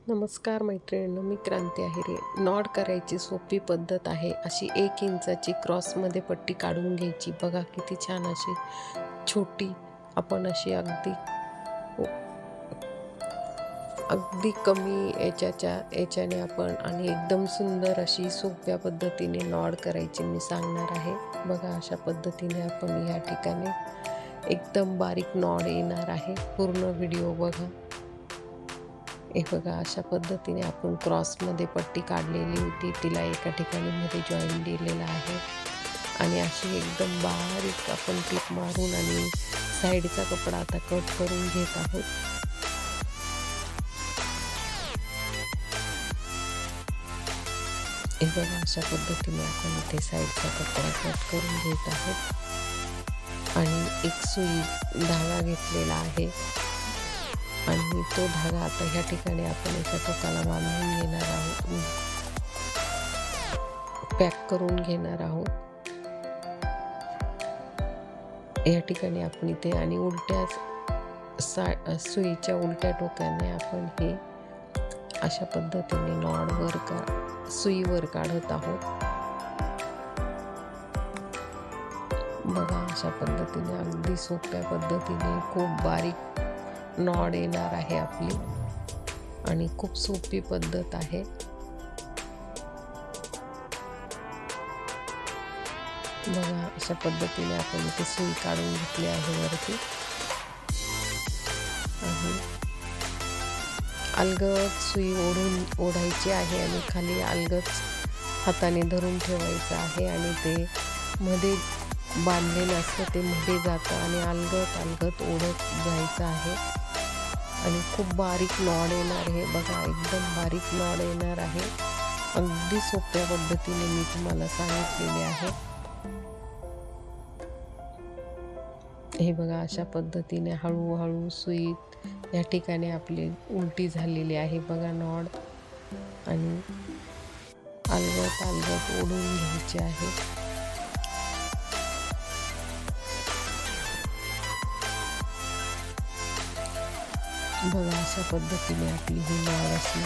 नमस्कार मैत्रिणींनो, मी क्रांती आहे. नॉड करायची सोपी पद्धत आहे. अशी 1 इंचाची क्रॉसमध्ये पट्टी काढून घ्यायची. बघा किती छान अशी छोटी आपण अशी अगदी कमी याच्याने आपण आणि एकदम सुंदर अशी सोप्या पद्धतीने नॉड करायची मी सांगणार आहे. बघा अशा पद्धतीने आपण या ठिकाणी एकदम बारीक नॉड येणार आहे. पूर्ण व्हिडिओ बघा. हे बघा अशा पद्धतीने आपण क्रॉसमध्ये पट्टी काढलेली होती, तिला एका ठिकाणी मध्ये जॉईन दिलेला आहे आणि अशी एकदम बारीक आपण टिप मारून आणि साईडचा कपडा आता कट करून घेत आहोत. हे बघा अशा पद्धतीने आपण इथे साईडचा कपडा कट करून घेत आहोत आणि एक सुई धागा घेतलेला आहे आणि तो धागा आता ह्या ठिकाणी आपण एका टोकाला बांधून घेणार आहोत, पॅक करून घेणार आहोत. या ठिकाणी आपण इथे आणि उलट्या सुईच्या उलट्या टोकाने आपण हे अशा पद्धतीने नॉड सुईवर काढत आहोत. बघा अशा पद्धतीने अगदी सोप्या पद्धतीने खूप बारीक नॉड येणार आहे आपली आणि खूप सोपी पद्धत आहे. बघा अशा पद्धतीने आपण इथे सुई काढून घेतली आहे वरती आणि अलगद सुई ओढायची आहे आणि खाली अलगद हाताने धरून ठेवायचं आहे आणि ते मध्ये बांधलेलं असतं ते मध्ये जातं आणि अलगद ओढत जायचं आहे आणि खूप बारीक नॉड येणार आहे. बघा एकदम बारीक नॉड येणार आहे. अगदी सोप्या पद्धतीने मी तुम्हाला सांगितलेले आहे. हे बघा अशा पद्धतीने हळूहळू सुई या ठिकाणी आपली उलटी झालेली आहे. बघा नॉड आणि अलगद ओढून घ्यायची आहे. बघा अशा पद्धतीने आपली ही नॉड अशी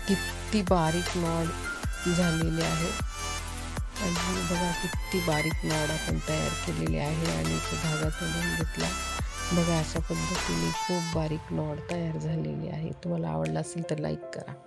किती बारीक नॉड झालेली आहे आणि बघा किती बारीक नॉड आपण तयार केलेली आहे आणि तो धागा तोडून घेतला. बघा अशा पद्धतीने खूप बारीक नॉड तयार झालेली आहे. तुम्हाला आवडला असेल तर लाईक करा.